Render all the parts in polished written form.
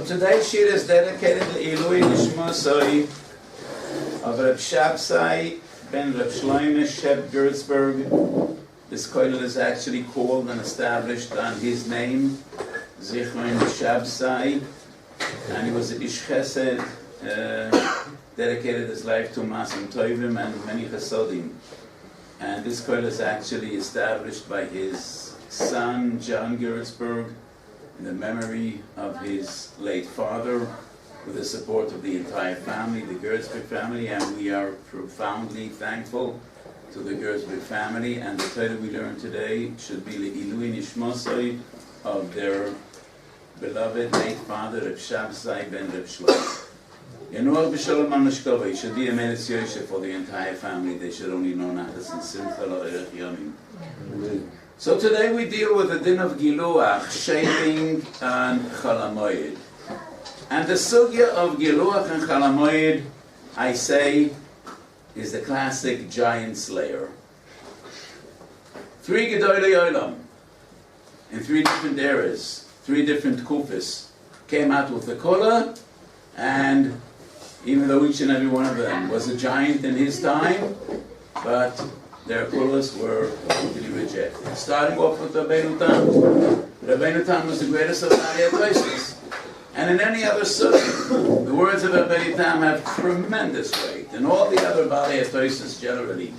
today's Shiur is dedicated to Ilui Nishmasai of Reb Shabsai ben Reb Shloime Sheb Gertzberg. This Kollel is actually called and established on his name, Zichron Shabsai, and he was an Ish Chesed, dedicated his life to Masim Tovim and many Chesodim. And this Kollel is actually established by his son, John Gertzberg, in the memory of his late father, with the support of the entire family, the Gertzberg family, and we are profoundly thankful to the Gertzberg family. And the Torah we learned today should be the Ilui Nishmasai of their beloved late father, Reb Shabsai ben Reb Shloime. Yenuach b'shalom al neshkova. It should be a Meretz Yosef for the entire family. They should only know Nachas and Simcha la'erech yomim. So today we deal with the din of Giluach, shaving and HaMoed. And the sugya of Giluach and HaMoed, I say, is the classic giant slayer. Three Gedolei Olam, in three different eras, three different kufis, came out with the Kollel, and even though each and every one of them was a giant in his time, but their Kollels were completely rejected. Starting off with Rabbeinu Tam. Rabbeinu Tam was the greatest of Baalei HaTosfos. And in any other sukkah, the words of Rabbeinu Tam have tremendous weight. And all the other Baalei HaTosfos generally,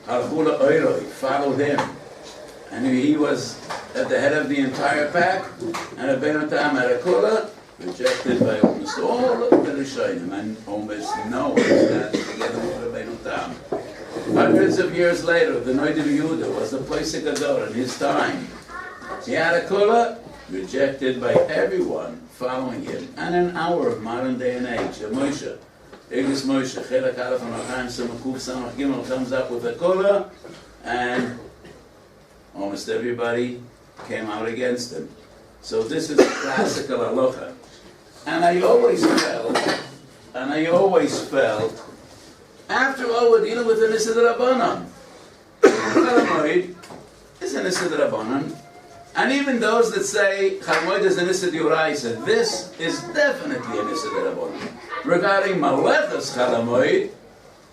Halchu la'oiroi, followed him. And he was at the head of the entire pack, and Rabbeinu Tam had a Kollel, rejected by almost all of the Rishonim, and almost no one standing together with Rabbeinu Tam. Hundreds of years later, the Noid of Yehuda was the Poisek Gadol in his time. He had a Kollel, rejected by everyone following him. And in our modern day and age, Moshe, Egis Moshe, Chelak Aleph Amachaim Samakuf Samach Gimel comes up with a Kollel, and almost everybody came out against him. So this is a classical halacha. And I always felt, after all, we're dealing with an Issa D'Rabbanan. HaMoed is an Issa D'Rabbanan. And even those that say HaMoed is an Issa D'Oraisa, this is definitely an Issa D'Rabbanan. Regarding Malachas HaMoed,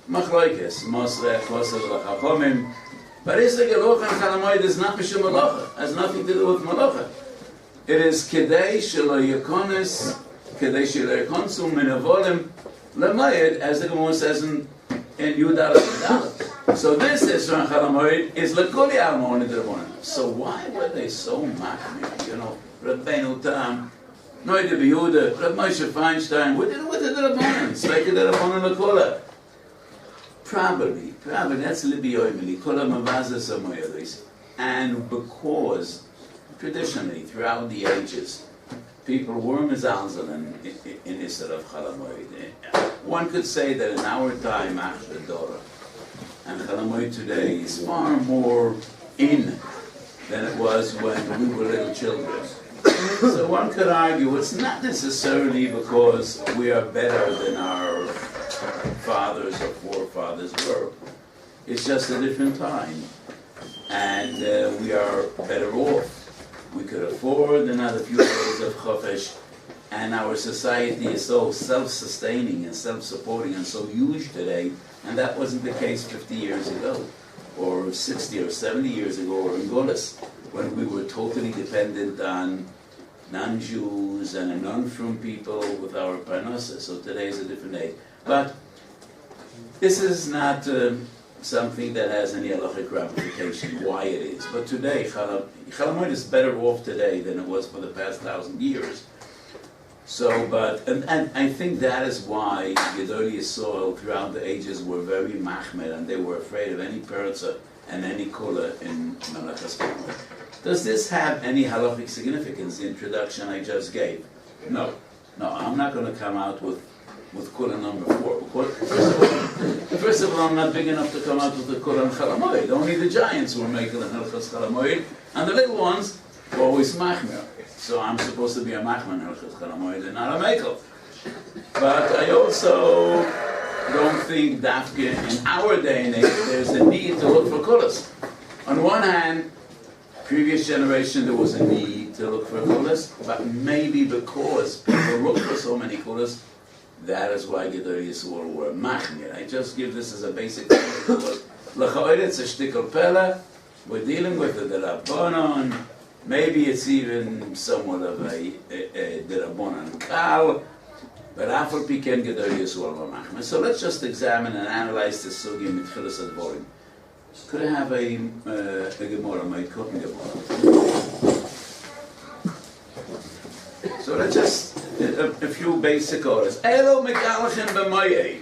Machloikes, Mosrech, Kosel, Chachomim. But Issa Geluch and HaMoed is not Mishum Malacha, has nothing to do with Malacha. It is Kedei Shelo Yekonis, Kedei Shelo Yekonsum Minavolim L'Moed, as the Gemara says in Yudal Yudal. So this is from HaMoed is L'Koli Almon D'Rabbanan. So why were they so machmir? Rabbeinu Tam, Noid of Yehuda, Reb Moshe Feinstein, what did it with the D'Rabbanan? It's like the D'Rabbanan L'Kola. Probably, that's Libi Oimeli, Kola Mavaza Samoyadis. And because traditionally, throughout the ages, people were mezalzel in Isser of HaMoed. One could say that in our time, Achra Dora, and HaMoed today is far more in than it was when we were little children. So one could argue it's not necessarily because we are better than our fathers or forefathers were. It's just a different time. And we are better off. We could afford another few days of chofesh, and our society is so self-sustaining and self-supporting and so huge today, and that wasn't the case 50 years ago, or 60 or 70 years ago, or in Golis, when we were totally dependent on non-Jews and non-from people with our parnasa. So today is a different age. But this is not something that has any halachic ramification, why it is. But today, HaMoed is better off today than it was for the past 1,000 years. So, and I think that is why Gedolei Yisrael throughout the ages were very machmer, and they were afraid of any peretza and any kola in Malachas HaMoed. Does this have any halachic significance, the introduction I just gave? No, I'm not going to come out with Kollel number 4. First of all, I'm not big enough to come out with the Kollel and HaMoed. Only the giants were making the Hilchas HaMoed, and the little ones were always machmer. So I'm supposed to be a machmer in Hilchas HaMoed and not a mekel. But I also don't think that in our day and age there's a need to look for Kollels. On one hand, previous generation there was a need to look for kulas, but maybe because people look for so many kulas, that is why Gedol Yisrael were machmir. I just give this as a basic thing. L'cha'od it's a shtickle pella. We're dealing with the Rabbanon. Maybe it's even somewhat of a Rabbanon kal. But after Piken Gedol Yisrael were machmir. So let's just examine and analyze this sugi mit Chilas Advorim. Could I have a Gemara, my cooking Gemara? So let's just, a few basic orders. Elo megalachin b'moyeh.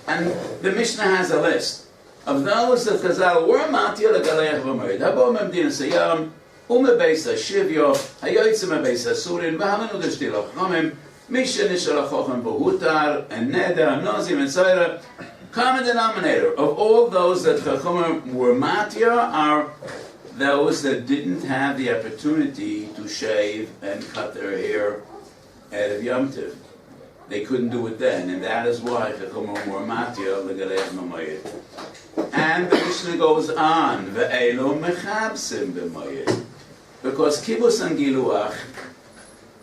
And the Mishnah has a list of those that Chazal were matir legalech b'moyeh. Habo memdin seyam, umebeis ha'shivyo, hayoytze mebeis ha'surin, v'hamenu d'shtil ha'chomim, misha nishal ha'chochem b'hutar, and neder, nozim, and tzayra. Common denominator of all those that Chachamim were matir are those that didn't have the opportunity to shave and cut their hair at Yom Tov. They couldn't do it then, and that is why Chachamim were matir legalech b'moyed. And the Mishnah goes on, ve'elo mechabsim b'moyed, because kibbutz and giluach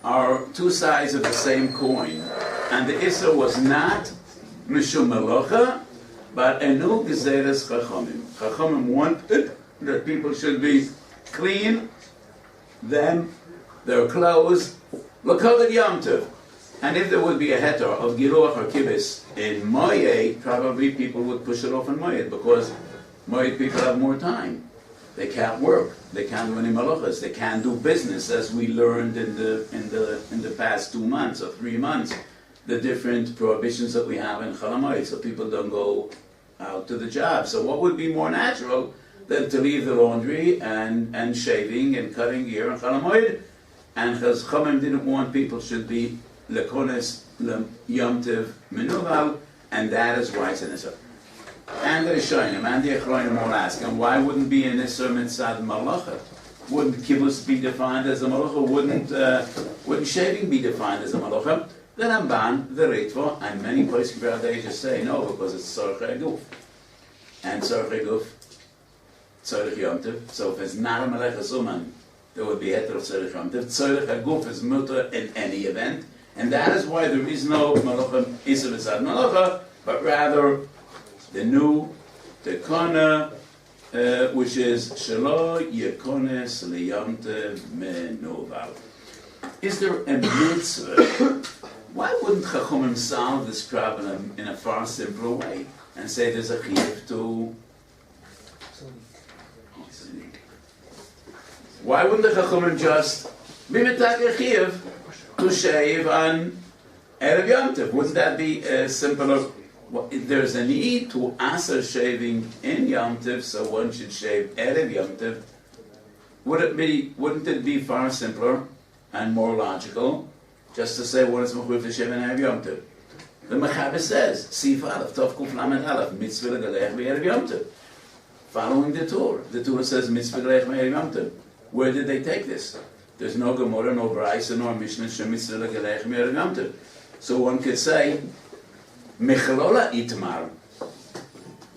are two sides of the same coin, and the Issa was not Mishum Malocha, but Enu Gezeres Chachamim. Chachamim wanted that people should be clean, them, their clothes, L'Kollel Yom Tov. And if there would be a heter of Giluach or Kibbutz in Moyed, probably people would push it off in Moyed, because Moyed people have more time. They can't work. They can't do any malachas. They can't do business, as we learned in the past 2 months or 3 months. The different prohibitions that we have in HaMoed, so people don't go out to the job. So what would be more natural than to leave the laundry and shaving and cutting gear in HaMoed? And Chachamim didn't want people should be lekones yom tiv menuval, and that is why it's an issur. And the Rishonim and the Achronim all ask, and why wouldn't be an issur mitzad malacha? Wouldn't kibbutz be defined as a malacha? Wouldn't shaving be defined as a malacha? The Ramban, the Ritva, and many places where they just say no, because it's Tzorchei Guf. And Tzorchei Guf, Tzorech Yom Tov. So if it's not a Melech Suman, there would be Heter of Tzorech Yom Tov. Tzorech Guf is mutter in any event, and that is why there is no Malacha Issa V'Tzad Malacha, but rather the new Tekana, which is Shelo Yekones Liyom Tov Menuval. Is there a mitzvah? Why wouldn't Chachamim solve this problem in a far simpler way and say there's a chiyuv to? Why wouldn't the Chachamim just be mitak a chiyuv to shave on Erev Yom Tov? Wouldn't that be a simpler? Well, there's a need to aser shaving in Yom Tov, so one should shave Erev Yom Tov. Wouldn't it be far simpler and more logical just to say what is mechuyev to shave in Erev Yom Tov? The Mechaber says, Sif Aleph, Tov Kuf Lamed Aleph, mitzvah legalech be'erev Yom Tov. Following the Torah says mitzvah legalech be'erev Yom Tov. Where did they take this? There's no Gemara, no Weiss, nor Mishnah, shem mitzvah legalech be'erev Yom Tov. So one could say, Mechalola Itmar.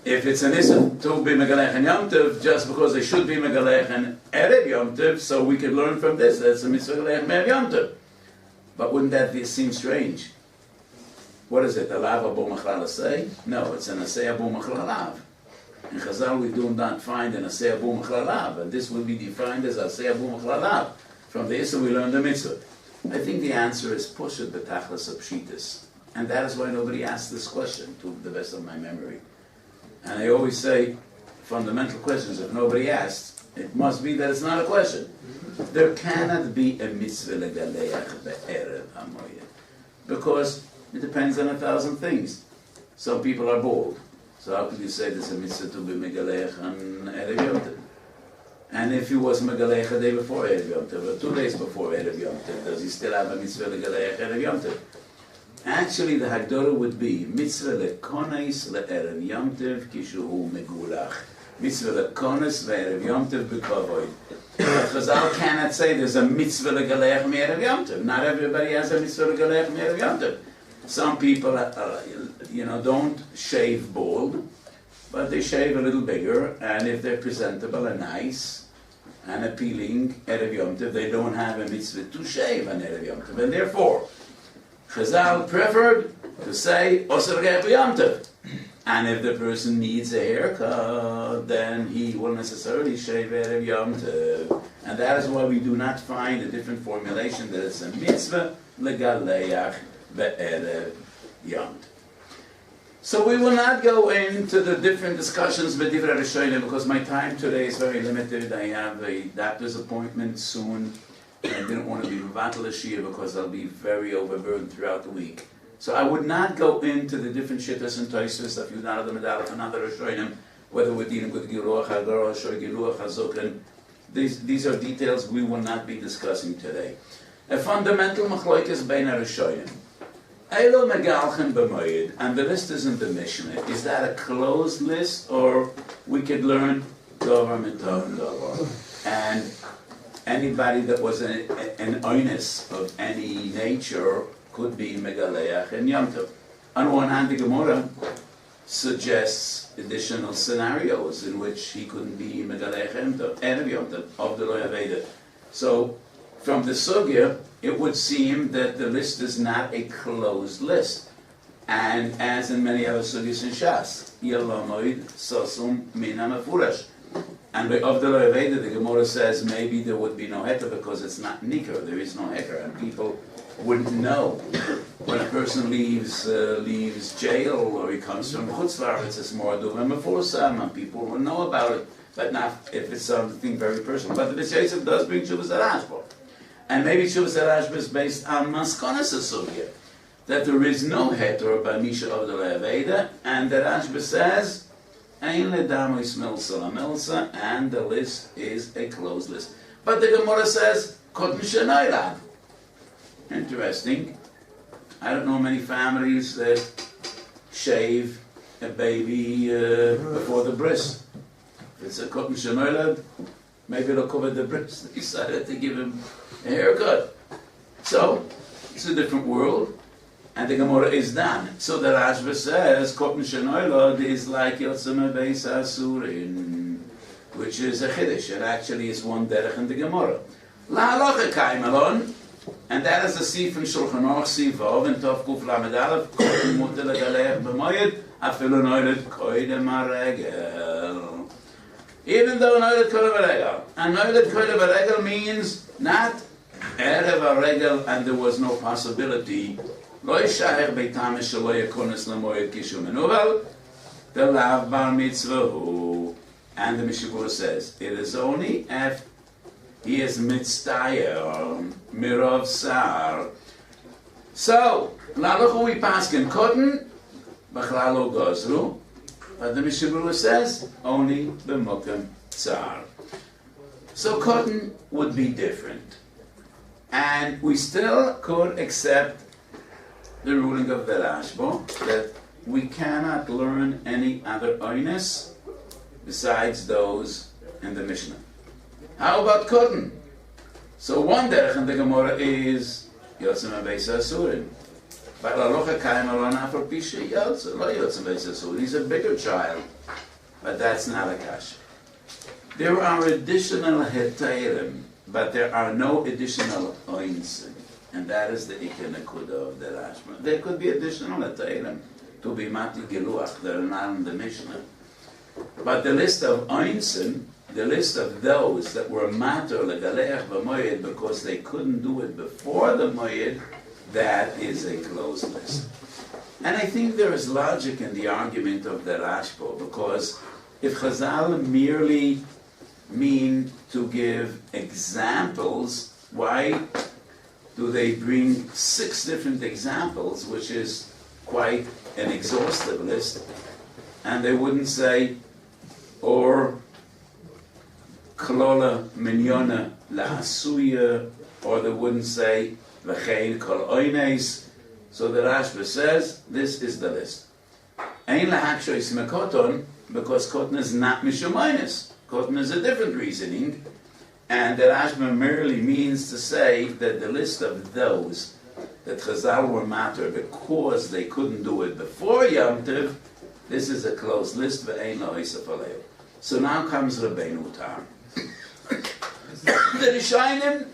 If it's an issur to be megalech and Yom Tov, just because they should be megalech and Erev Yom Tov, so we could learn from this that's a mitzvah legalech me'erev Yom Tov. But wouldn't that seem strange? What is it? Alav Abu Machlal say? No, it's an Asay Abu Machlalav. In Chazal we do not find an Asay Abu Machlalav, and this will be defined as Asay Abu Machlalav. From the issur we learn the mitzvah. I think the answer is Pushet B'tachlas Apshitis. And that is why nobody asked this question, to the best of my memory. And I always say, fundamental questions, if nobody asked, it must be that it's not a question. There cannot be a mitzvah legaleach be'erev HaMoed, because it depends on 1,000 things. Some people are bald, so how could you say there's a mitzvah to be megaleach on Erev Yom Tov? And if he was megaleach a day before Erev Yom Tov, or 2 days before Erev Yom Tov, does he still have a mitzvah legaleach Erev Yom Tov? Actually, the Hagdorah would be mitzvah lekones le'erev Yom Tov kishuhu megulach. Mitzvah lekones le'erev Yom Tov b'kavod. Chazal cannot say there's a mitzvah legaleach me'erev Yom Tov. Not everybody has a mitzvah legaleach me'erev Yom Tov. Some people, don't shave bald, but they shave a little bigger, and if they're presentable and nice, and appealing Erev Yom Tov, they don't have a mitzvah to shave on Erev Yom Tov. And therefore, Chazal preferred to say, Osir Erev Yom Tov. And if the person needs a haircut, then he will necessarily shave Erev Yom Tov. And that is why we do not find a different formulation that it's a mitzvah legaleach be'erev Yom Tov. So we will not go into the different discussions with Divrei Rishonim because my time today is very limited. I have a doctor's appointment soon. And I didn't want to be mevatel Shiur because I'll be very overburdened throughout the week. So I would not go into the different shittas and toisus of Yudana the Medalach and other Rishonim, whether we're dealing with Giluach HaGarosh or Giluach HaZoken. These are details we will not be discussing today. A fundamental machlokes bein Rishonim. Eilo megalchen b'moed, and the list is in the Mishnah. Is that a closed list, or we could learn Dovar Mitov Dovar? And anybody that was an oinus of any nature could be Megaleach and Yom Tov. On one hand, the Gemara suggests additional scenarios in which he couldn't be Megaleach and Yom Tov of the Lo Yaveda. So, from the Sugya, it would seem that the list is not a closed list. And as in many other Sugyas in Shas, HaMoed Sosum Mina Mefurash. And of the Lo Yaveda, the Gemara says maybe there would be no heter because it's not nikar, there is no heter, and people wouldn't know. When a person leaves jail or he comes from Chutz La'aretz, it's more duva mefursam, and people will know about it, but not if it's something very personal. But the B'Yosef does bring Shuvas Arashba. And maybe Shuvas Arashba is based on Maskonas Asugya, that there is no heter by Misha of the Lo Yaveda, and that Rashba says, Ein ledamois milsa lamilsa, and the list is a closed list. But the Gemara says, Kotten Shenoilad. Interesting. I don't know many families that shave a baby before the bris. If it's a Kotten Shenoilad, maybe it'll cover the bris. They decided to give him a haircut. So, it's a different world. And the Gemara is done. So the Rashba says, Kotten Shenoilad is like Yotzim Beis Asurin, which is a Chiddush. It actually is one derech in the Gemara. La halacha kaimelon, and that is the Sif in Shulchan Aruch Sivov and Tov Kuf Lamed Aleph, Kotten Mutter Legaleach B'Moed, Afilu Noiled Koidem HaRegel. Even though Noiled Koidem HaRegel, and Noiled Koidem HaRegel means not Erev HaRegel, and there was no possibility. Lo yishaher beitam shelo yakonis lamoed kishu menuvel, the lav bar mitzvahu. And the Mishabur says, it is only if he is mitztayer, mirov sar. So, laluchu we paskin kotten, b'chlalo gozru, but the Mishabur says, only b'mokem tsar. So kotten would be different. And we still could accept the ruling of the Rashba that we cannot learn any other oines besides those in the Mishnah. How about Kotten? So one derech in the Gemara is Yotzim Beis Asurin. But Lalocha Kaim Alana for Pisha Yotzim, lo Yotzim Beis Asurin. He's a bigger child, but that's not a kasha. There are additional hetairim, but there are no additional oinsim. And that is the Ikar Nekuda of the Rashba. There could be additional hetairim to be Mati Giluach that are not in the Mishnah. But the list of oinsim, the list of those that were matter legaleach b'moed because they couldn't do it before the moed, that is a closed list. And I think there is logic in the argument of the Rashba, because if Chazal merely mean to give examples, why do they bring 6 different examples, which is quite an exhaustive list, and they wouldn't say, or Klola Minyona Lahasuya, or they wouldn't say V'chein Kol Oines. So the Rashba says, this is the list. Ein Lahakshos Mekoton, because Koton is not Mishum Oines. Koton is a different reasoning, and the Rashba merely means to say that the list of those that Chazal were matter because they couldn't do it before Yom Tov, this is a closed list, ve'ein lo isaf alehu. So now comes Rabbeinu Tam. The Rishonim,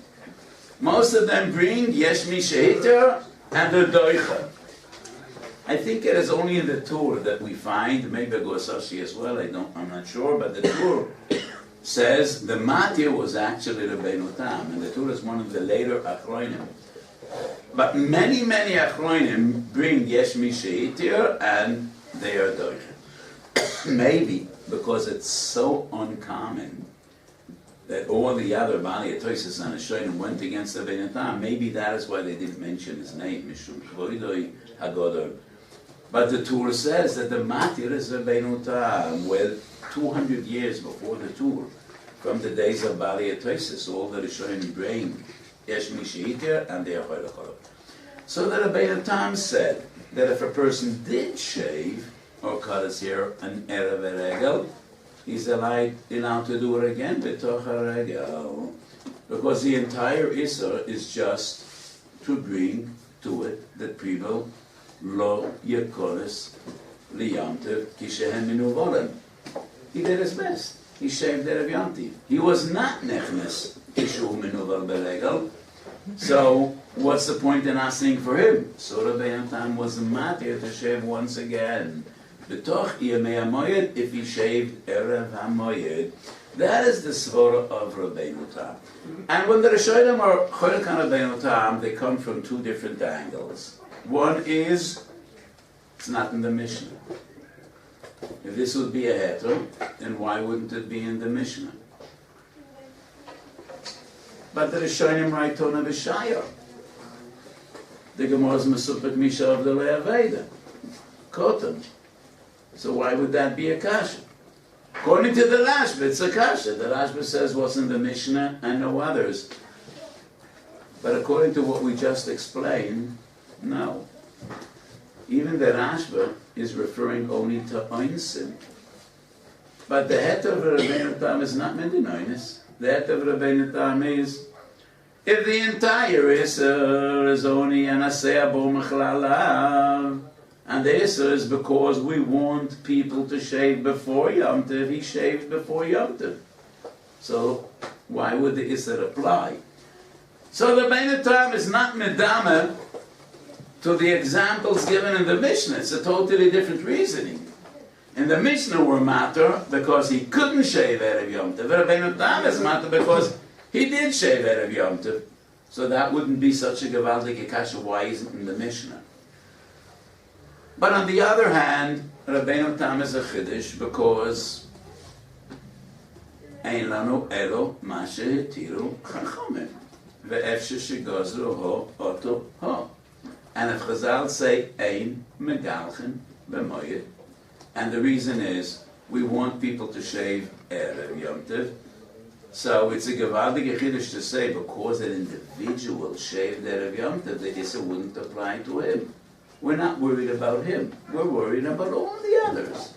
most of them bring Yesh Mi Sheiter and the Doicha. I think it is only in the Tur that we find, maybe Gosashi as well, I'm not sure, but the Tur says the Matir was actually Rabbeinu Tam, and the Tur is one of the later Achronim. But many Achronim bring Yesh Mi Sheiter and they are Doicha. Maybe because it's so uncommon that all the other Bali Atoises and Hashonim went against the Rabbeinu Tam. Maybe that is why they didn't mention his name, Mishum Kvoidoi Hagodol. But the Tur says that the Matir is Rabbeinu Tam, well, 200 years before the Tur, from the days of Bali Atoises, all the Rishonim bring Yesh Mi Sheiter and they are Choylachol. So the Rabbeinu Tam said that if a person did shave or cut his hair an Erev Regel, he's allowed to do it again, b'toch haregel, because the entire Isser is just to bring to it that people lo yekonis liyamtiv kishehem minuvolim. He did his best. He shaved Erev Yom. He was not nechnes kishu minuval beregel. So what's the point in asking for him? So Rabbeinu Tam was matir to shave once again. B'toch yemei HaMoed, if he shaved Erev HaMoed. That is the svara of Rabbeinu Tam. And when the Rishonim are Cholek on Rabbeinu Tam, they come from two different angles. One is, it's not in the Mishnah. If this would be a heter, then why wouldn't it be in the Mishnah? But the Rishonim write on a Shiur. The Gemara is Mesupek Misha of the Le'aveda. Kotam. So why would that be a kasha? According to the Rashba, it's a kasha. The Rashba says what's in the Mishnah and no others. But according to what we just explained, no. Even the Rashba is referring only to Einsim. But the het of Rabbeinu Tam is not Medinoinis. The het of Rabbeinu Tam is, if the entire Isser is only an Aseh Bo Mechlalav, and the Isser is because we want people to shave before Yom Tov, he shaved before Yom Tov. So why would the Isser apply? So the Rabbeinu Tam is not Medama to the examples given in the Mishnah. It's a totally different reasoning. In the Mishnah we're matter because he couldn't shave Erev Yom Tov. Rabbeinu Tam is matter because he did shave Erev Yom Tov. So that wouldn't be such a Gevaldik Akasha. Why isn't in the Mishnah? But on the other hand, Rabbeinu Tam is a Chiddush because Ein lanu elo ma shehitiru chachamim ve'efshe shegazru ho oto ho. And if Chazal say Ein megalchen b'moyed, and the reason is we want people to shave Erev Yom Tov, so it's a Gevaldik Chiddush to say because an individual shaved Erev Yom Tov, the Issa wouldn't apply to him. We're not worried about him. We're worried about all the others.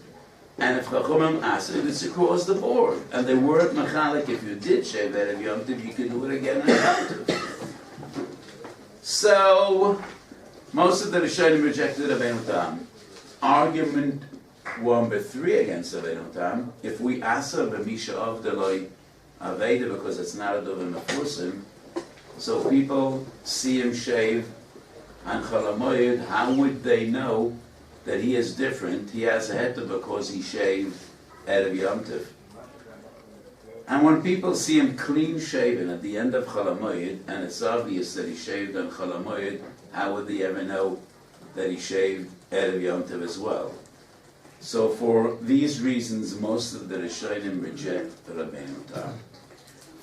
And if Chachamim asked it, it's across the board. And they were at Machalik, if you did shave Erev Yom Tov, you could do it again on Yom Tov. So, most of the Rishonim rejected Rabbeinu Tam. Argument number 3 against Rabbeinu Tam, if we asa b'misha of the loy aveda because it's not a dovim mefursim, so people see him shave and Chol HaMoed, how would they know that he is different? He has a heter because he shaved Erev Yom Tov. And when people see him clean shaven at the end of Chol HaMoed, and it's obvious that he shaved on Chol HaMoed, how would they ever know that he shaved Erev Yom Tov as well? So for these reasons, most of the Rishonim reject Rabbeinu Tam.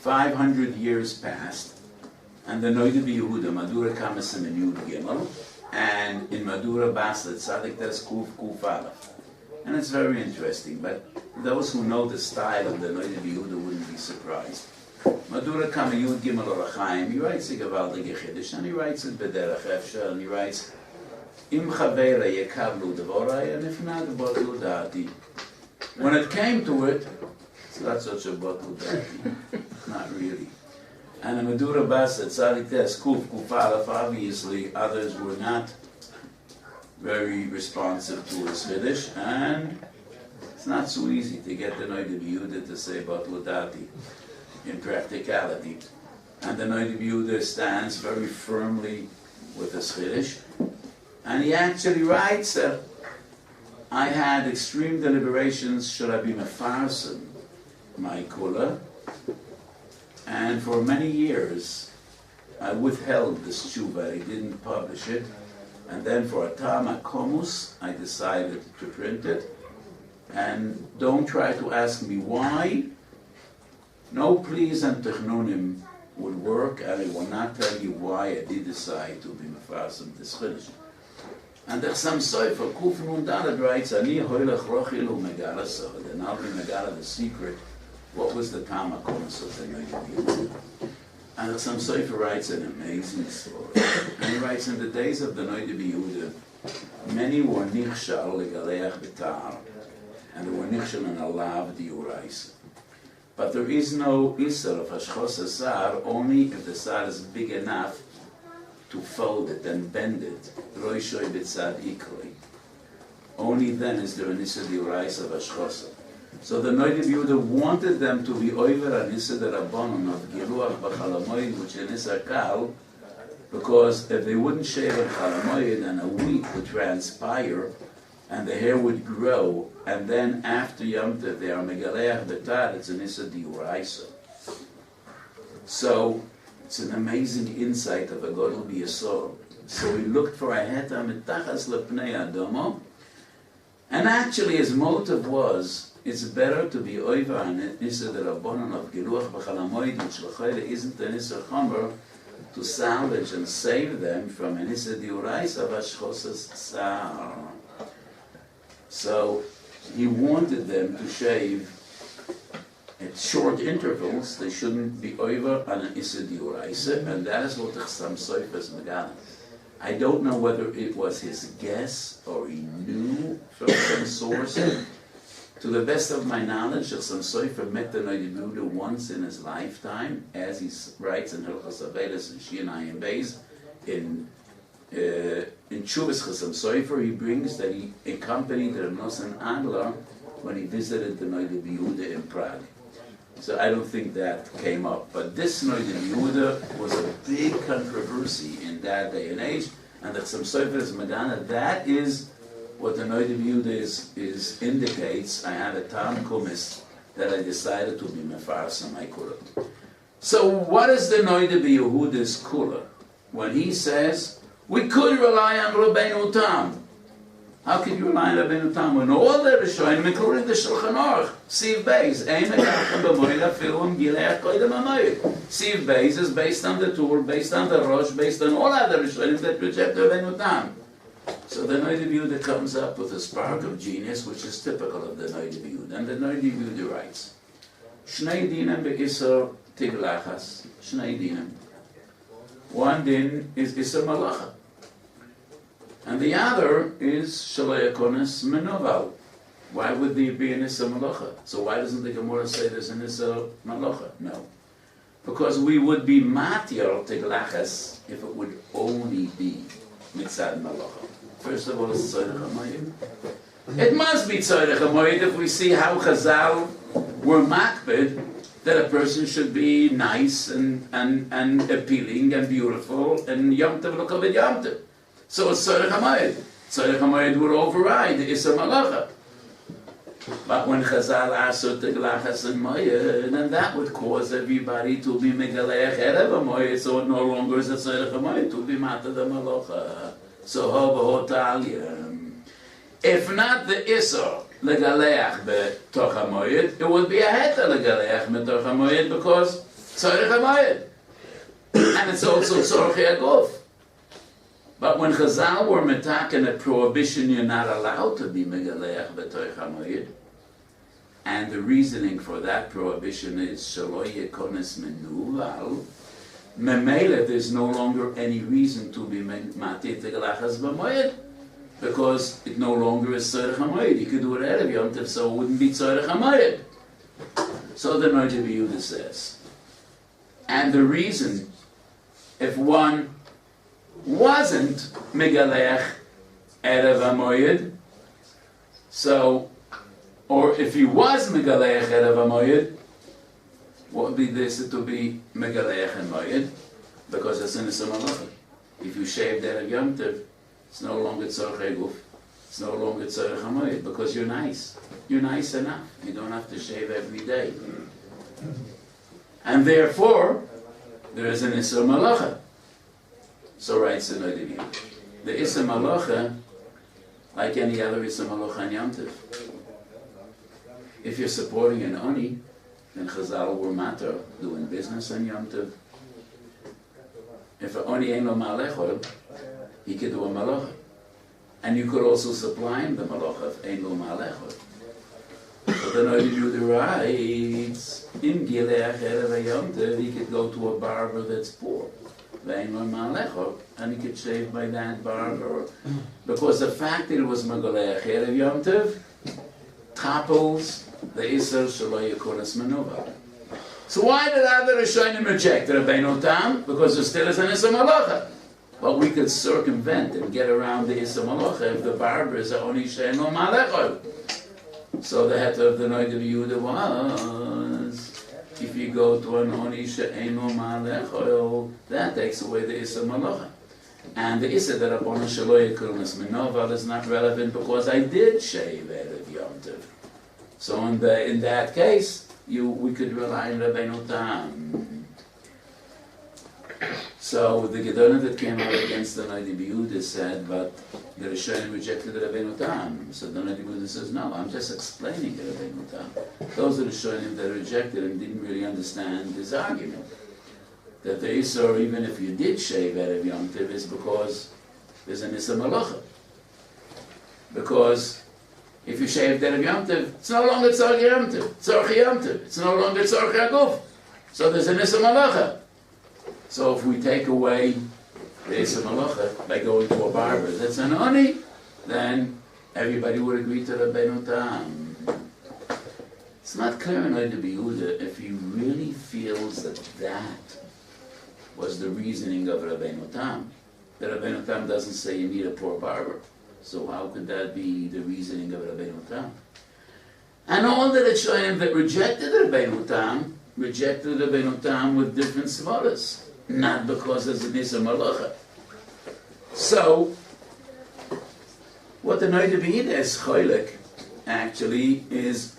500 years passed, and the Noida B'Yehuda, Madura Kamasim in Yud Gimel, and in Madura Baslet, Tzadik Tes Kuf Kuf Aleph. And it's very interesting, but those who know the style of the Noida B'Yehuda wouldn't be surprised. Madura Kama Yud Gimel Orachaim, he writes a Gevaldik Chiddush, and he writes it B'derech Efsha, and he writes, Im Chavera Yekavlu Devorai, and if not, Botlu Dati. When it came to it, it's not such a Botlu Dati. Not really. And the Madura Basset, Tzadik Tes, Kuf, Kuf Aleph, obviously others were not very responsive to his Chiddush, and it's not so easy to get the Noida B'Yehuda to say Botlu Dati. in practicality. And the Noid Yehuda stands very firmly with the Chiddush. And he actually writes that I had extreme deliberations, should I be mefarsim my kula? And for many years, I withheld this tshuva. I didn't publish it. And then for a tam akomus, I decided to print it. And don't try to ask me why. No pleas and technunim would work, and I will not tell you why I did decide to be mefarsim this chiddush. And there's some sofer, Kuf Nun Daled writes, Ani hoilech rochil hu megala sochad, and I'll be megala the secret. What was the tam akomus of the Noid Yehuda? And there's some sofer writes an amazing story. And he writes, in the days of the Noid Yehuda, many were nichshal legaleach b'tar, and they were nichshal in a lav diuraisa. But there is no isser of hashchos asar only if the sar is big enough to fold it and bend it. Roishoy b'tzad ikroi. Only then is there an isser diuraisa of hashchos. So the Noid Yehuda wanted them to be over an isser derabanan of giluach b'chalamoid, which is an isser kal, because if they wouldn't shave on chalamoid and a week would transpire, and the hair would grow, and then after Yom Tov they are megaleach betar, it's an issa diuraisa. So it's an amazing insight of a godel b'yasor. So we looked for a heta mitachas lepnei adomo, and actually his motive was, it's better to be over an issa derabanan of giluach b'chalamoid, which l'chayre isn't an issa chomer, to salvage and save them from an issa diuraisa v'ashchosas sar. So he wanted them to shave at short intervals. They shouldn't be over on an Issa Diuraisa, and that is what the Chassam Sofer is megala. I don't know whether it was his guess or he knew from some source. To the best of my knowledge, the Chassam Sofer met the Noid Yehuda once in his lifetime, as he writes in Hilchos Avelis and Shiur and Beis in Chuvas Chassam Sofer, he brings that he accompanied Rav Nosson Adler when he visited the Noid Yehuda in Prague. So I don't think that came up. But this Noid Yehuda was a big controversy in that day and age, and the Chassam Sofer is Madonna. That is what the Noid Yehuda is indicates. I had a tam kumis that I decided to be mefarsim my kula. So what is the Noid Yehuda's kula? When he says, we could rely on Rabbeinu Tam. How can you rely on Rabbeinu Tam when all the Rishonim, including the Shulchan Aruch, Siv Beis, Ein Megachem B'Moed Afilum Gileach Koydem HaMoed. Siv Beis is based on the Tur, based on the Rosh, based on all other Rishonim that reject Rabbeinu Tam. So the Noid Yehuda comes up with a spark of genius, which is typical of the Noid Yehuda. And the Noid Yehuda writes, Shnei Dinam Be'Isor Tiglachas, Shnei Dinam. One din is Isser Malacha. And the other is Shalei Akonis Menoval. Why would there be an Isser Malacha? So why doesn't the Gemara say there's an Isser Malacha? No. Because we would be Matir Tiglachas if it would only be Mitzad Malacha. First of all, it's Tzorech HaMoed. It must be Tzorech HaMoed if we see how Chazal were makbid that a person should be nice and appealing and beautiful and Yom Tov l'koved Yom Tov. So it's Tzorech HaMoed. Tzorech HaMoed would override the Isser Malacha. But when Chazal asur teglachas and moed, then that would cause everybody to be megalech erev HaMoed, so it no longer is a Tzorech HaMoed to be mata the Malacha. So ho b'hotaliyah. If not the Isser legaleach betoch HaMoed, it would be a heta legaleach betoch HaMoed because Tzorech HaMoed. And it's also Tzorech HaGuf. But when Chazal were metaken a prohibition, you're not allowed to be megaleach betoch HaMoed. And the reasoning for that prohibition is shelo yekones menuval. Memele, there's no longer any reason to be matir teglachas b'moed, because it no longer is Tzorech HaMoed. You could do it erev Yom Tov, so it wouldn't be Tzorech HaMoed. So the Noid Yehuda says, and the reason, if one wasn't Megalech erev HaMoed, so, or if he was Megalech erev HaMoed, What would be this? It would be Megaleach and Moed, because it's in the Malacha. If you shave that of Yom Tov, it's no longer Tzorech Eguf, it's no longer Tzorech HaMoed, because you're nice. You're nice enough. You don't have to shave every day. And therefore, there is an Isser Malacha. So writes the Noid. The Isser Malacha, like any other Isser Malacha on Yom Tov. If you're supporting an Oni, then Chazal were matter doing business on Yom Tov. If an Oni ain't no Malechol, he could do a Malacha. And you could also supply him the Malacha if ain't no Malechol. So the Noid Yehuda writes, in Gileach Erev Yom Tov, he could go to a barber that's poor. And he could shave by that barber. Because the fact that it was Megaleach Erev Yom Tov topples the Isser Shelo Yekunas Menuva. So why did other Rishonim reject Rabbeinu Tam? Because there still is an Isser Malacha. But we could circumvent and get around the Isser Malacha if the barber is only Sheino Malechol. So the head of the Noid of Yehuda was, if you go to an Oni She'eno Malechol, that takes away the Isser Malacha. And the Isser that Rabbeinu Shelo Yekunas Menuva is not relevant because I did shave Erev Yom Tov. So in that case, we could rely on Rabbeinu Tam. So the Gedolim that came out against the Noid Yehuda said, but the Rishonim rejected the Rabbeinu Tam. So the Noid Yehuda says, no, I'm just explaining the Rabbeinu Tam. Those are the Rishonim that rejected and didn't really understand this argument. That the Isser, even if you did shave Erev Yom Tov, is because there's an Isser Malacha. Because if you shave Erev Yom Tov, it's no longer Tzorech Yom Tov. It's no longer Tzorech Aguf. So there's an Isser Malacha. So if we take away the Isser Malacha by going to a barber that's an Oni, then everybody would agree to Rabbeinu Tam. It's not clear in Noid Yehuda if he really feels that that was the reasoning of Rabbeinu Tam. The Rabbeinu Tam doesn't say you need a poor barber. So how could that be the reasoning of Rabbeinu Tam? And all the Rishonim that rejected Rabbeinu Tam with different svaras, not because there's an Isser Malacha. So, what the Noid Yehuda is Choylek actually is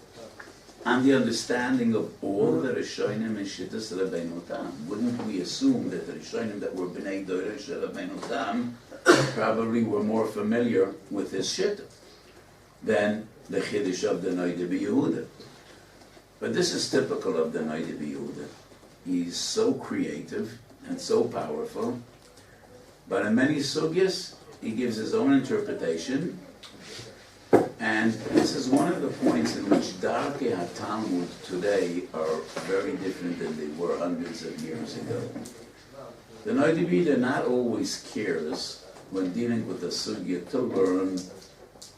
on the understanding of all the Rishonim and Shittas Rabbeinu Tam. Wouldn't we assume that the Rishonim that were Bnei Doresh Rabbeinu Tam probably were more familiar with his Shittah than the Chiddush of the Noid Yehuda? But this is typical of the Noid Yehuda. He's so creative and so powerful, but in many sugyas he gives his own interpretation. And this is one of the points in which Darkei HaTalmud today are very different than they were hundreds of years ago. The Noid Yehuda not always cares when dealing with a sugya to learn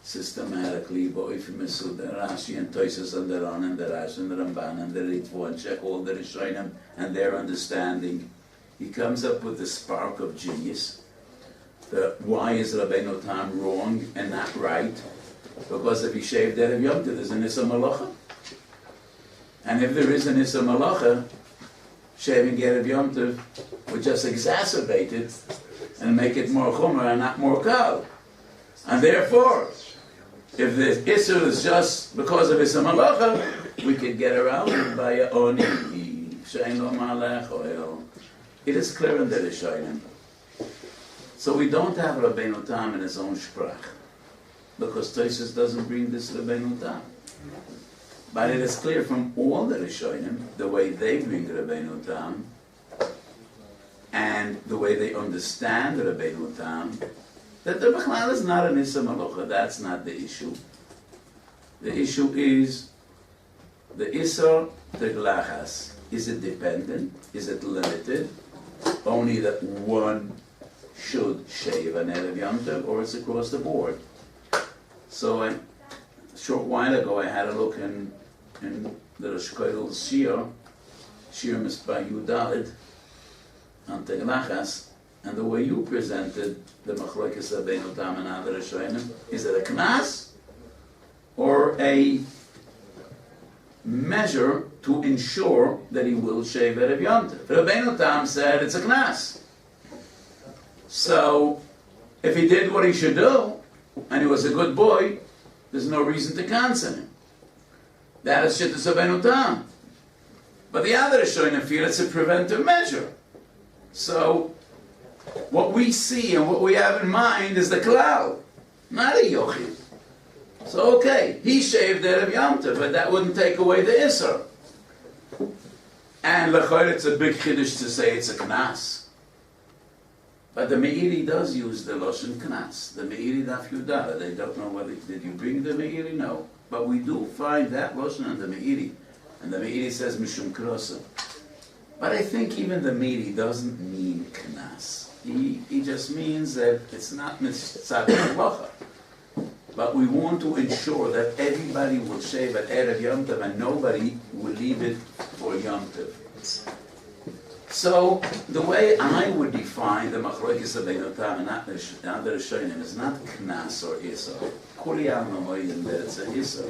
systematically, Rashi and Tosfos and the Ran and the Rashi and the Ramban and the Ritva and check all the Rishonim and their understanding. He comes up with the spark of genius. Why is Rabbeinu Tam wrong and not right? Because if he shaved Erev Yom Tov, there's an Isser Malacha. And if there is an Isser Malacha, shaving Erev Yom Tov would just exacerbate it and make it more Chomer and not more Kal. And therefore, if the Isser is just because of Isser Malacha, we could get around it by a Oni, She'eno Malech Oil. It is clear in the Rishonim. So we don't have Rabbeinu Tam in his own sprach, because Tosfos doesn't bring this Rabbeinu Tam. But it is clear from all the Rishonim, the way they bring Rabbeinu Tam, and the way they understand Rabbeinu Tam, that the Bechlal is not an Isser Malacha. That's not the issue. The issue is the Isser Teglachas. Is it dependent? Is it limited? Only that one should shave an Erev Yom Tov, or it's across the board. So a short while ago I had a look in the Rosh Kollel's Shiur Mispa Yudalid on Teglachas, and the way you presented the Machlokes Rabbeinu Tam and other Rishonim, is it a knas or a measure to ensure that he will shave Erev Yom Tov. Rabbeinu Tam said it's a knas. So, if he did what he should do, and he was a good boy, there's no reason to cancel him. That is Shittas Rabbeinu Tam. But the other Rishonim feel it's a preventive measure. So, what we see and what we have in mind is the Kollel, not a Yochid. So, okay, he shaved Erev Yom Tov, but that wouldn't take away the Isser. And L'chayr, it's a big chiddush to say it's a knas. But the Meiri does use the Lashon knas. The Meiri Daf Yudala. They don't know whether, did you bring the Meiri? No. But we do find that Lashon in the Meiri. And the Meiri says Mishum Krosa. But I think even the Meiri doesn't mean knas. He just means that it's not mitzvah halacha. But we want to ensure that everybody will shave at Erev Yom Tov and nobody will leave it for Yom Tov. So, the way I would define the Machlokes Rabbeinu Tam and other Rishonim is not Knas or Isser. Kuli HaMoed that it's an Isser.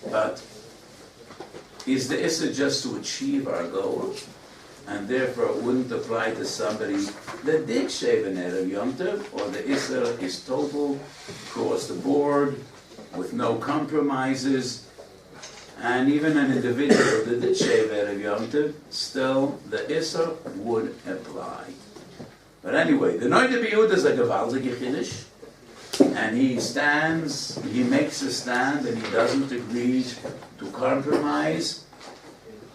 But is the Isser just to achieve our goal? And therefore it wouldn't apply to somebody that did shave an Erev Yom Tov, or the Isser is total, across the board, with no compromises, and even an individual that did shave Erev Yom Tov, still the Isser would apply. But anyway, the Noida B'Yud is a gewaltige Chiddush, and he stands, he makes a stand, and he doesn't agree to compromise.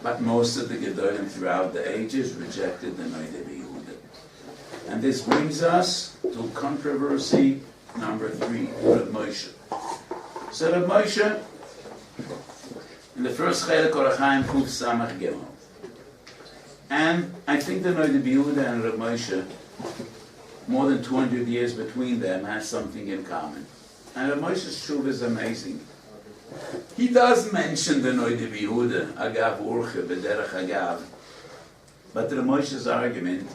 But most of the Gedolim throughout the ages rejected the Noida B'Yehuda. And this brings us to controversy number 3, Rav Moshe. So Rav Moshe, in the first Chelek Orach Chaim Kuf Samach Gimel. And I think the Noida B'Yehuda and Rav Moshe, more than 200 years between them, has something in common. And Rav Moshe's Shuv is amazing. He does mention the Noida B'Yehuda, Agav Urche, B'derech Agav. But Rav Moshe's argument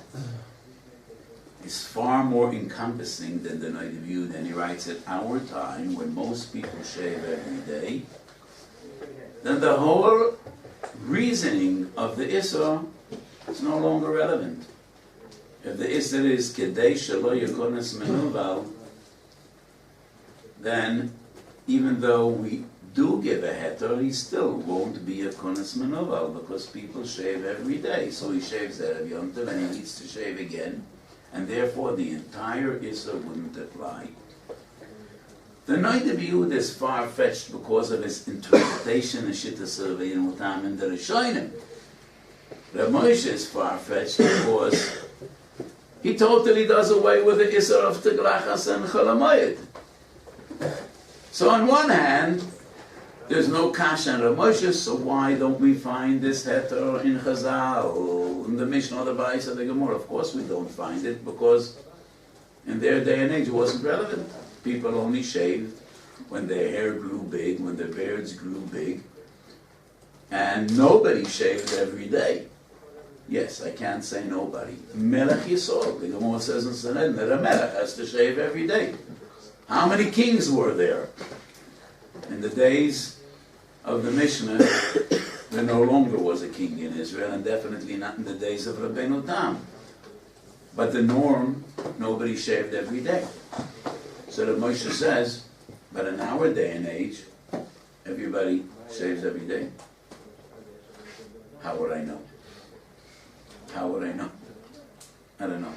is far more encompassing than the Noida B'Yehuda. And he writes, at our time, when most people shave every day, then the whole reasoning of the Isser is no longer relevant. If the Isser is Kedei Shelo Yekones Menuval, then even though we do give a heter, he still won't be a konas menoval because people shave every day. So he shaves Erev Yom Tov and he needs to shave again, and therefore the entire Isser wouldn't apply. The Noida B'Yehuda is far-fetched because of his interpretation of Shittas Rabbeinu Tam and the Rishonim. Rav Moshe is far-fetched because he totally does away with the Isser of Teglachas and Chol HaMoed. So on one hand, there's no Kasha and Rav Moshe, so why don't we find this heter in Chazal, in the Mishnah, the Weiss, or the Gemara? Of course we don't find it, because in their day and age it wasn't relevant. People only shaved when their hair grew big, when their beards grew big, and nobody shaved every day. Yes, I can't say nobody. Melech Yisrael, the Gemara says in Sanhedrin that a Melech has to shave every day. How many kings were there? In the days of the Mishnah, there no longer was a king in Israel, and definitely not in the days of Rabbeinu Tam. But the norm, nobody shaved every day. So that Moshe says, but in our day and age, everybody shaves every day. How would I know? How would I know? I don't know.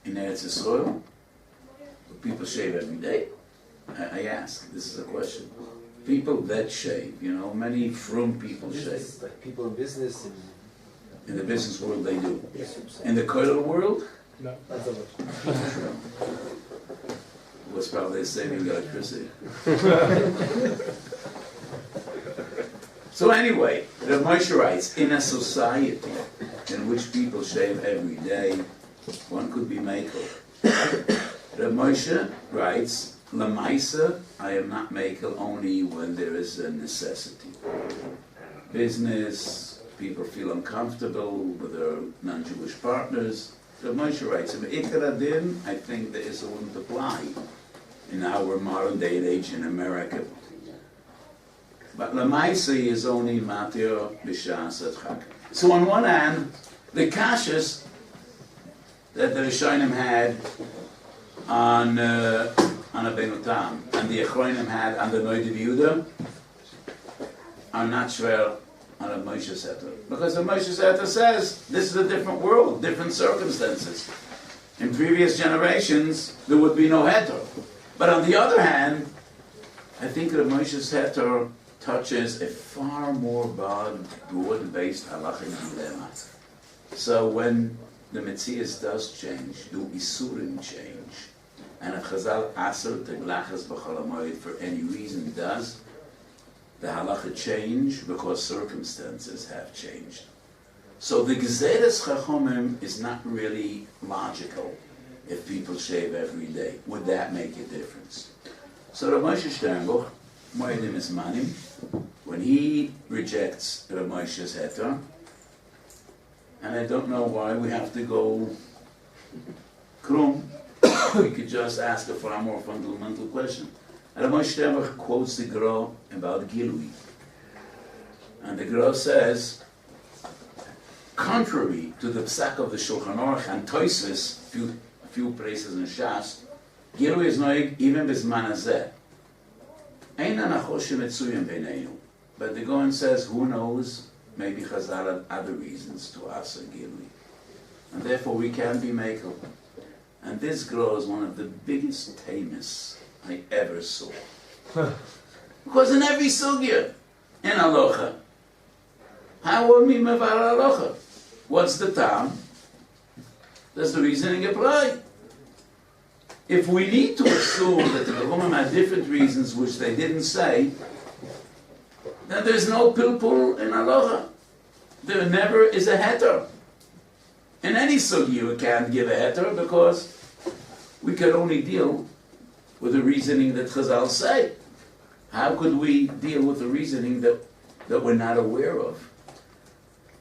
In Eretz Yisrael, people shave every day? I ask, this is a question. People that shave, many frum people shave. Like people in business. In the business world they do. In the Kollel world? No, not so much. Was probably saving electricity. So anyway, Rav Moshe writes, in a society in which people shave every day, one could be makel. Rav Moshe writes, Lamaisa, I am not makel only when there is a necessity. Business, people feel uncomfortable with their non-Jewish partners. Rav Moshe writes, I think the Issa wouldn't apply in our modern day and age in America. But Lamaisi is only Matir B'Shas Chag. So on one hand, the kashas that the Rishonim had on Abenu Tam and the Achronim had on the Noid of Yehuda are not shver on a Moshe Seter. Because the Moshe Seter says this is a different world, different circumstances. In previous generations, there would be no heter. But on the other hand, I think that Moshe Seter touches a far more broad-based halachic dilemma. So when the Metzias does change, do Isurim change, and if Chazal Aser Teglachas B'chol HaMoed for any reason does, the halacha change because circumstances have changed. So the Gezeres Chachomim is not really logical if people shave every day. Would that make a difference? So Rav Moshe Sternbuch, Moedim is Manim, when he rejects Rav Moshe's heter, and I don't know why we have to go krum, we could just ask a far more fundamental question. Rav Moshe Sternbuch quotes the Gra about Gilui. And the Gra says, contrary to the psak of the Shulchan Aruch and Tosfos, a few places in Shas, Gilui is noig even bisman hazeh. Ein anachoshim etzuyim beineinu. But the Gaon says, who knows, maybe Chazal had other reasons to ask a Gilui. And therefore we can be makel. And this Gra is one of the biggest tamis I ever saw. Because in every sugya, in halacha, how will we mevar halacha? What's the time? Does the reasoning apply? If we need to assume that the Chachamim had different reasons which they didn't say, then there's no pilpul in halacha. There never is a heter. In any sugya you can't give a heter because we can only deal with the reasoning that Chazal say. How could we deal with the reasoning that we're not aware of?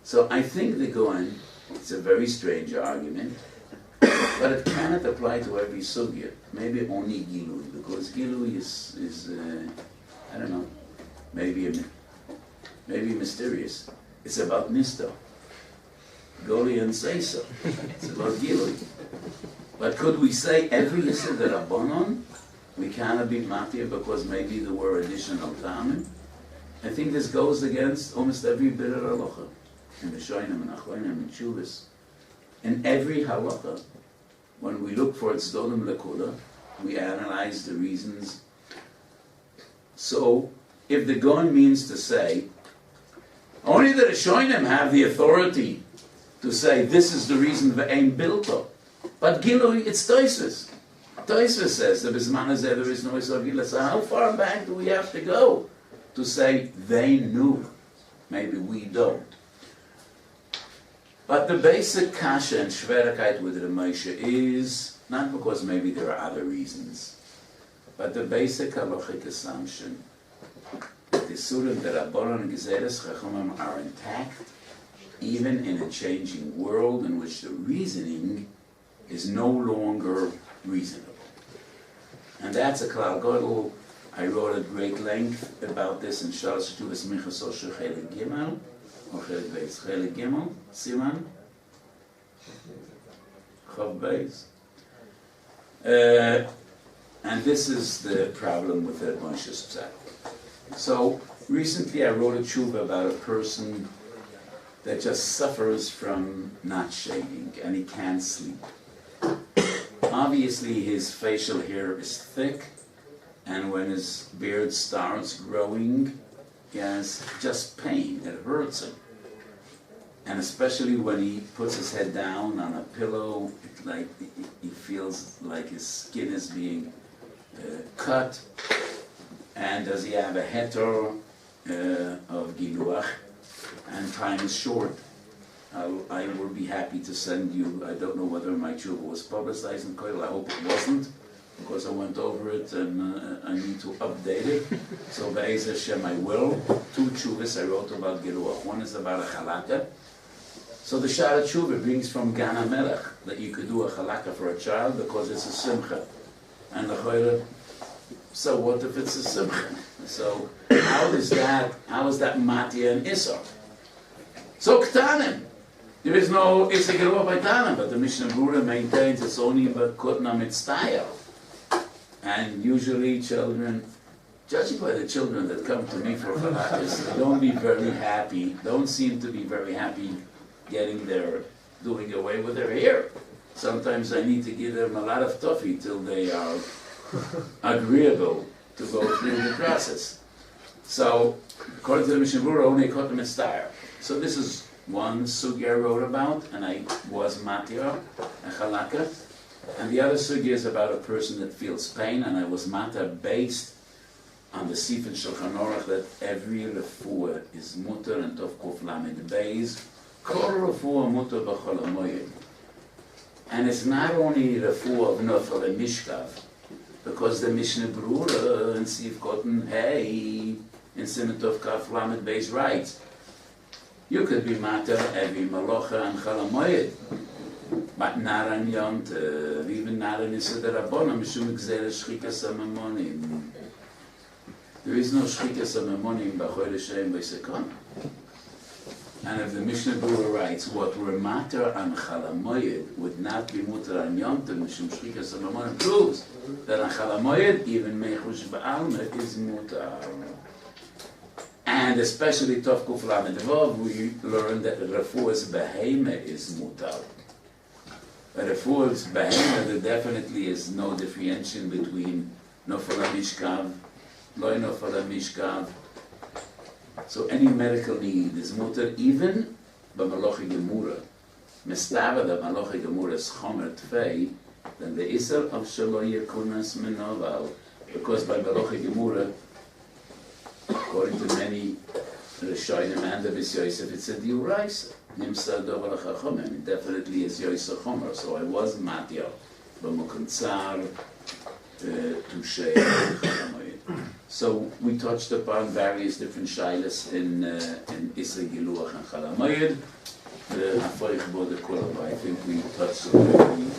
So I think the Goan, it's a very strange argument, but it cannot apply to every sugya. Maybe only Gilui, because Gilui is I don't know, maybe mysterious. It's about Nisto. Goli and say so. It's about Gilui. But could we say every Yisr that Rabbanon we cannot be matir because maybe there were additional tamim? I think this goes against almost every bit of halacha. In the Shoinim and Achronim and Shuvas. In every halacha, when we look for its Dolim Lekula, we analyze the reasons. So, if the Gon means to say, only the Rishonim have the authority to say this is the reason v'ein bilto. But Gilui, it's Tosfos. Tosfos says that Bisman Hazeh there is no Isor Gila. So how far back do we have to go to say they knew? Maybe we don't. But the basic kasha and shverikait with the Moshe is, not because maybe there are other reasons, but the basic halachic assumption that the Surim, the Rabbanon and Gezeres Chachamim are intact, even in a changing world in which the reasoning is no longer reasonable. And that's a Klal Gadol. I wrote at great length about this in Shalosh Tuvas Minchas Osher Chelik Gimel, or Chelik Beis, Chelik Gimel, Siman, Chav Beis. And this is the problem with the Moshe's Psak. So, recently I wrote a tshuva about a person that just suffers from not shaving, and he can't sleep. Obviously his facial hair is thick, and when his beard starts growing, he has just pain, it hurts him. And especially when he puts his head down on a pillow, he feels like his skin is being cut. And does he have a heter of giluach? And time is short. I will be happy to send you, I don't know whether my tshuva was publicized in Kollel, I hope it wasn't, because I went over it and I need to update it. So Be'ez Hashem I will. 2 tshuvas I wrote about giluach. One is about a chalaka. So the Shara Tshuva brings from Gan HaMelech that you could do a chalaka for a child because it's a simcha. And the Chayla, so what if it's a simcha? So how is that Matya and Issa? So Ktanim. There is no Issa Geruah by Tanim, but the Mishnah Berurah maintains it's only about Kutna Mitztaya. And usually children, judging by the children that come to me for Chalakas, they don't seem to be very happy doing away with their hair. Sometimes I need to give them a lot of toffee till they are agreeable to go through the process. So, according to the Mishnah Berurah, only Kutna Mitztaya. So this is one sugi I wrote about, and I was matir and chalaka. And the other sugi is about a person that feels pain, and I was matir based on the Sif and Shulchan Aruch that every refuah is mutter and tov kuf lamed beis. Kol refuah mutter b'chol HaMoed. And it's not only refuah of nofel and mishkav, because the Mishnah Berurah and Sif Kotten Hey in Siman Tov Kaf Lamed Beis writes, you could be matter every malocha and Chol HaMoed, but not on Yom Tov, even not on Issa D'Rabbanan, mishum gzera shchikas hamamonim. There is no shchikas hamamonim b'chodesh Shein b'Zichron. And if the Mishnah Berurah writes, what were matter on Chol HaMoed would not be mutter on Yom Tov, mishum shchikas hamamonim, proves that on Chol HaMoed, even mechush ba'alma is mutter. And especially Tov Kuf Lamed Vav, we learn that the refuah's behema is mutar. But refuah's behema, there definitely is no differentiation between nofel mishkav, loy nofel mishkav. So any medical need is mutar, even b'malochi gemura. Mestava the malochi gemura is chomer tfei, then the isar of shelo yekunas menoval, because by malochi gemura, according to many Rishonim and the Vis Yosef, it's a diuraisa. Nimsa dover chachomim. It definitely is Yosef Chomer. So I was matya b'mukum tsar touche. So we touched upon various different shilas in Issa Giluach and Chol HaMoed. I think we touched on